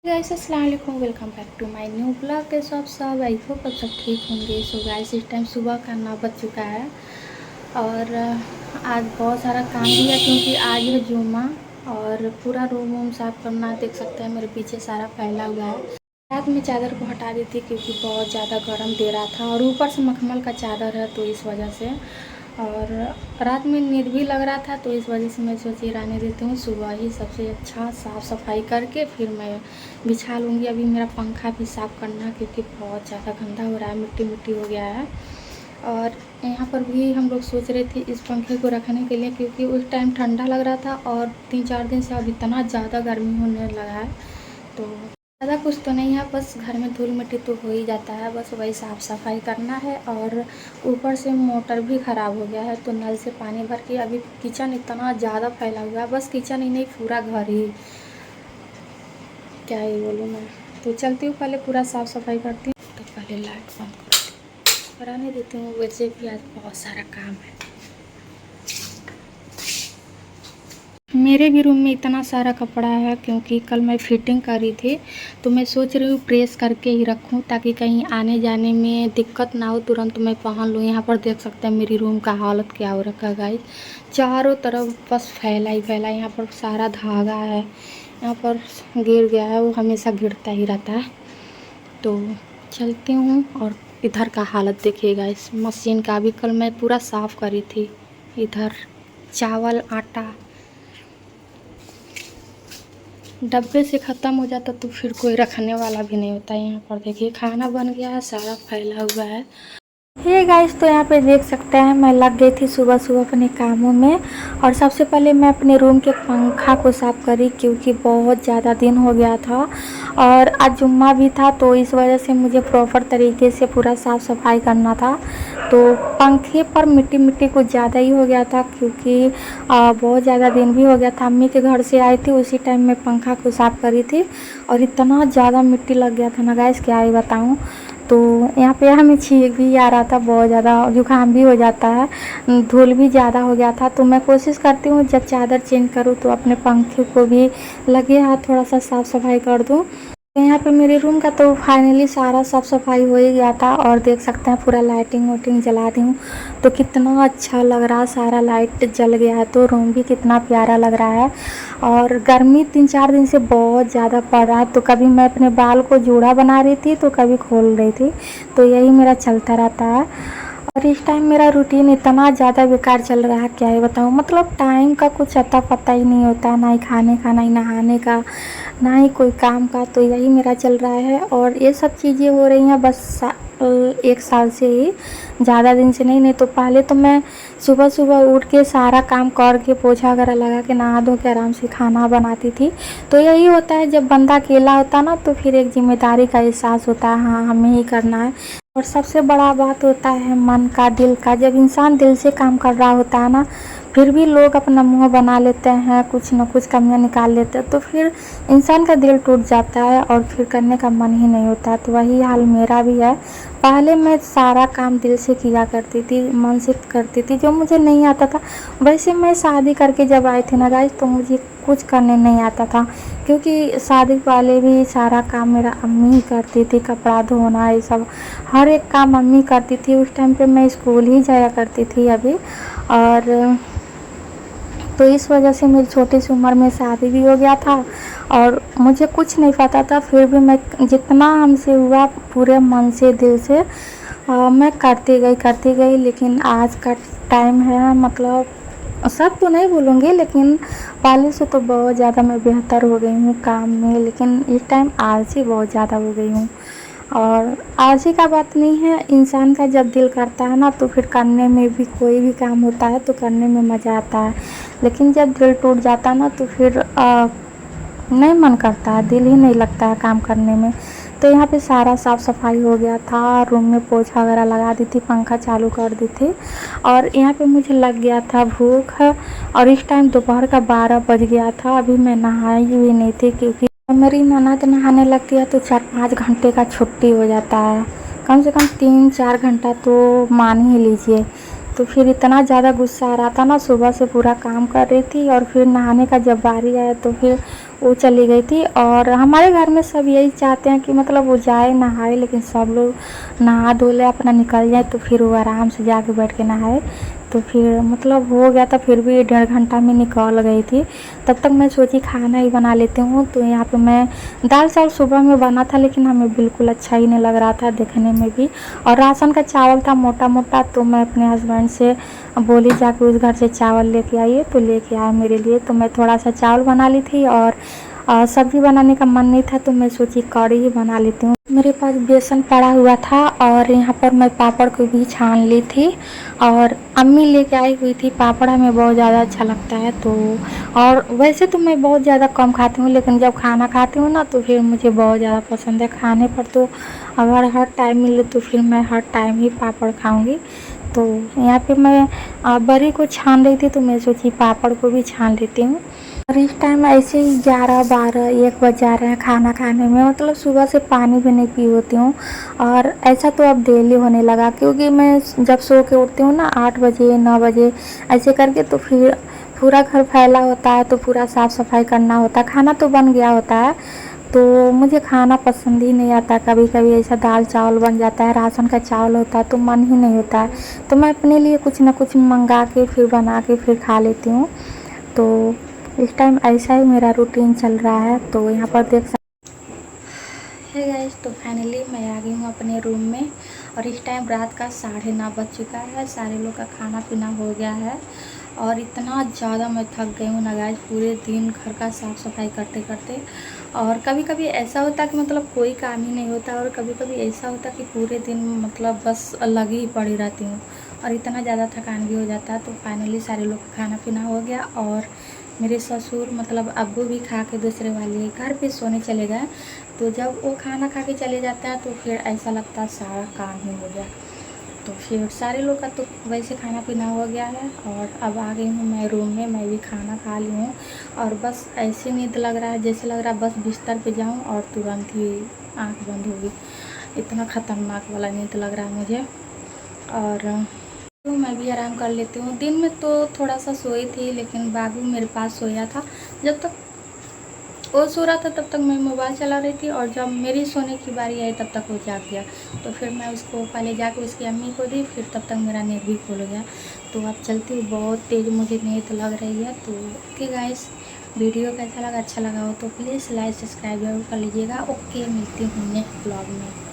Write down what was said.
Guys अस्सलाम वालेकुम, welcome back to my new blog. कैसे आप सब? आई होप आप सब ठीक होंगे। सो गाइस इस टाइम सुबह का 9 बज चुका है और आज बहुत सारा काम भी है क्योंकि आज है जुम्मा और पूरा रूम वूम साफ़ करना। देख सकते हैं मेरे पीछे सारा फैला हुआ है। रात में चादर को हटा दी थी क्योंकि बहुत ज़्यादा गर्म दे रहा था और ऊपर से मखमल का चादर है तो इस वजह से, और रात में नींद भी लग रहा था तो इस वजह से मैं सोची रहने देती हूँ। सुबह ही सबसे अच्छा साफ़ सफाई करके फिर मैं बिछा लूँगी। अभी मेरा पंखा भी साफ़ करना है क्योंकि बहुत ज़्यादा गंदा हो रहा है, मिट्टी मिट्टी हो गया है। और यहाँ पर भी हम लोग सोच रहे थे इस पंखे को रखने के लिए क्योंकि उस टाइम ठंडा लग रहा था और 3-4 दिन से अब इतना ज़्यादा गर्मी होने लगा है। तो ज़्यादा कुछ तो नहीं है, बस घर में धूल मिट्टी तो हो ही जाता है, बस वही साफ़ सफाई करना है। और ऊपर से मोटर भी ख़राब हो गया है तो नल से पानी भर के अभी किचन इतना ज़्यादा फैला हुआ है, बस किचन ही नहीं पूरा घर ही, क्या ही बोलूँ मैं। तो चलती हूँ, पहले पूरा साफ़ सफाई करती हूँ। तो पहले लाइट बंद कराने देती हूँ, वैसे भी आज बहुत सारा काम है। मेरे भी रूम में इतना सारा कपड़ा है क्योंकि कल मैं फिटिंग करी थी तो मैं सोच रही हूँ प्रेस करके ही रखूँ ताकि कहीं आने जाने में दिक्कत ना हो, तुरंत मैं पहन लूँ। यहाँ पर देख सकते हैं मेरी रूम का हालत क्या हो रखा है गाइस, चारों तरफ बस फैला ही फैला। यहाँ पर सारा धागा है, यहाँ पर गिर गया है, वो हमेशा गिरता ही रहता है। तो चलती हूँ। और इधर का हालत देखिएगा, इस मशीन का भी कल मैं पूरा साफ़ करी थी। इधर चावल आटा डब्बे से ख़त्म हो जाता तो फिर कोई रखने वाला भी नहीं होता। यहाँ पर देखिए खाना बन गया है, सारा फैला हुआ है। हे गाइस, तो यहाँ पे देख सकते हैं मैं लग गई थी सुबह सुबह अपने कामों में। और सबसे पहले मैं अपने रूम के पंखा को साफ़ करी क्योंकि बहुत ज़्यादा दिन हो गया था और आज जुम्मा भी था तो इस वजह से मुझे प्रॉपर तरीके से पूरा साफ़ सफाई करना था। तो पंखे पर मिट्टी मिट्टी कुछ ज़्यादा ही हो गया था क्योंकि बहुत ज़्यादा दिन भी हो गया था। अम्मी के घर से आई थी, उसी टाइम मैं पंखा को साफ़ करी थी और इतना ज़्यादा मिट्टी लग गया था ना गाइस, क्या ही बताऊँ। तो यहाँ पे हमें छींक भी आ रहा था, बहुत ज़्यादा जुकाम भी हो जाता है, धूल भी ज़्यादा हो गया था। तो मैं कोशिश करती हूँ जब चादर चेंज करूँ तो अपने पंखे को भी लगे हाथ थोड़ा सा साफ़ सफाई कर दूँ। तो यहाँ पे मेरे रूम का तो फाइनली सारा साफ़ सफाई हो ही गया था और देख सकते हैं पूरा लाइटिंग वाइटिंग जला दी हूँ तो कितना अच्छा लग रहा है, सारा लाइट जल गया है तो रूम भी कितना प्यारा लग रहा है। और गर्मी 3-4 दिन से बहुत ज़्यादा पड़ रहा है तो कभी मैं अपने बाल को जूड़ा बना रही थी तो कभी खोल रही थी, तो यही मेरा चलता रहता है। और इस टाइम मेरा रूटीन इतना ज़्यादा बेकार चल रहा है, क्या ही बताऊँ। मतलब टाइम का कुछ अता पता ही नहीं होता, ना ही खाने का, ना ही नहाने का, ना ही कोई काम का। तो यही मेरा चल रहा है और ये सब चीज़ें हो रही हैं बस 1 साल से ही, ज़्यादा दिन से नहीं। नहीं तो पहले तो मैं सुबह सुबह उठ के सारा काम करके पोछा वगैरह लगा के नहा धो के आराम से खाना बनाती थी। तो यही होता है जब बंदा अकेला होता ना तो फिर एक जिम्मेदारी का एहसास होता है, हाँ हमें ही करना है। और सबसे बड़ा बात होता है मन का, दिल का। जब इंसान दिल से काम कर रहा होता है ना, फिर भी लोग अपना मुंह बना लेते हैं, कुछ न कुछ कमियां निकाल लेते हैं तो फिर इंसान का दिल टूट जाता है और फिर करने का मन ही नहीं होता। तो वही हाल मेरा भी है। पहले मैं सारा काम दिल से किया करती थी, मन से करती थी, जो मुझे नहीं आता था। वैसे मैं शादी करके जब आई थी ना गाइस तो मुझे कुछ करने नहीं आता था क्योंकि शादी वाले भी सारा काम मेरा अम्मी ही करती थी, कपड़ा धोना ये सब हर एक काम अम्मी करती थी। उस टाइम पे मैं स्कूल ही जाया करती थी अभी, और तो इस वजह से मेरी छोटी सी उम्र में शादी भी हो गया था और मुझे कुछ नहीं पता था। फिर भी मैं जितना हमसे हुआ पूरे मन से दिल से मैं करती गई। लेकिन आज का टाइम है, मतलब सब तो नहीं बोलूँगी लेकिन पहले से तो बहुत ज़्यादा मैं बेहतर हो गई हूँ काम में, लेकिन इस टाइम आलसी बहुत ज़्यादा हो गई हूँ। और आलसी का बात नहीं है, इंसान का जब दिल करता है ना तो फिर करने में भी, कोई भी काम होता है तो करने में मज़ा आता है। लेकिन जब दिल टूट जाता है ना तो फिर नहीं मन करता है, दिल ही नहीं लगता है काम करने में। तो यहाँ पे सारा साफ़ सफाई हो गया था, रूम में पोछा वगैरह लगा दी थी, पंखा चालू कर दी थी। और यहाँ पे मुझे लग गया था भूख और इस टाइम दोपहर का 12 बज गया था। अभी मैं नहाई हुई नहीं थी क्योंकि मेरी ननद नहाने लगती है तो 4-5 घंटे का छुट्टी हो जाता है, कम से कम 3-4 घंटा तो मान ही लीजिए। तो फिर इतना ज़्यादा गुस्सा आ रहा था ना, सुबह से पूरा काम कर रही थी और फिर नहाने का जब बारी आया तो फिर वो चली गई थी। और हमारे घर में सब यही चाहते हैं कि मतलब वो जाए नहाए, लेकिन सब लोग नहा धो ले अपना निकल जाए तो फिर वो आराम से जाके बैठ के नहाए। तो फिर मतलब हो गया था, फिर भी 1.5 घंटा में निकल गई थी। तब तक मैं सोची खाना ही बना लेती हूँ। तो यहाँ पे मैं दाल चावल सुबह में बना था, लेकिन हमें बिल्कुल अच्छा ही नहीं लग रहा था देखने में भी। और राशन का चावल था मोटा मोटा, तो मैं अपने हस्बैंड से बोली जाके उस घर से चावल लेके आइए, तो लेके आया मेरे लिए। तो मैं थोड़ा सा चावल बना ली थी और सब्ज़ी बनाने का मन नहीं था, तो मैं सोची कढ़ी ही बना लेती हूँ। मेरे पास बेसन पड़ा हुआ था और यहाँ पर मैं पापड़ को भी छान ली थी और अम्मी लेके आई हुई थी पापड़, हमें बहुत ज़्यादा अच्छा लगता है। तो और वैसे तो मैं बहुत ज़्यादा कम खाती हूँ, लेकिन जब खाना खाती हूँ ना तो फिर मुझे बहुत ज़्यादा पसंद है खाने पर। तो अगर हर टाइम मिले तो फिर मैं हर टाइम ही पापड़ खाऊँगी। तो यहाँ पे मैं बड़ी को छान रही थी, तो मैं सोची पापड़ को भी छान लेती हूँ। और इस टाइम ऐसे ही 11, 12, 1 बज जा रहे हैं खाना खाने में, मतलब सुबह से पानी भी नहीं पी होती हूँ। और ऐसा तो अब डेली होने लगा, क्योंकि मैं जब सो के उठती हूँ ना 8 बजे 9 बजे ऐसे करके, तो फिर पूरा घर फैला होता है, तो पूरा साफ़ सफाई करना होता है, खाना तो बन गया होता है, तो मुझे खाना पसंद ही नहीं आता। कभी कभी ऐसा दाल चावल बन जाता है, राशन का चावल होता है तो मन ही नहीं होता है, तो मैं अपने लिए कुछ ना कुछ मंगा के फिर बना के फिर खा लेती हूँ। तो इस टाइम ऐसा ही मेरा रूटीन चल रहा है। तो यहाँ पर देख है गाइस, तो फाइनली मैं आ गई हूँ अपने रूम में और इस टाइम रात का 9:30 बज चुका है। सारे लोग का खाना पीना हो गया है और इतना ज़्यादा मैं थक गई हूँ ना गाइस, पूरे दिन घर का साफ़ सफाई करते करते। और कभी कभी ऐसा होता है कि मतलब कोई काम ही नहीं होता, और कभी कभी ऐसा होता है कि पूरे दिन मतलब बस लगी ही पड़ी रहती हूँ और इतना ज़्यादा थकान भी हो जाता है। तो फाइनली सारे लोग का खाना पीना हो गया और मेरे ससुर मतलब अब्बू भी खा के दूसरे वाले घर पे सोने चले गए। तो जब वो खाना खा के चले जाता है तो फिर ऐसा लगता है सारा काम ही हो गया। तो फिर सारे लोग का तो वैसे खाना पीना हो गया है और अब आ गई हूँ मैं रूम में, मैं भी खाना खा ली हूँ और बस ऐसे नींद लग रहा है, जैसे लग रहा है बस बिस्तर पे जाऊँ और तुरंत ही आँख बंद होगी। इतना ख़तरनाक वाला नींद लग रहा है मुझे। और तो मैं भी आराम कर लेती हूँ। दिन में तो थोड़ा सा सोई थी, लेकिन बाबू मेरे पास सोया था। जब तक वो सो रहा था तब तक मैं मोबाइल चला रही थी, और जब मेरी सोने की बारी आई तब तक वो जाग गया। तो फिर मैं उसको पहले जाके उसकी अम्मी को दी, फिर तब तक मेरा नींद भी खुल गया। तो अब चलती हूँ, बहुत तेज़ मुझे नींद लग रही है। तो ओके गाइस, वीडियो कैसा लगा, अच्छा लगा हो तो प्लीज़ लाइक सब्सक्राइब जरूर कर लीजिएगा। ओके, मिलती हूँ नेक्स्ट ब्लॉग में।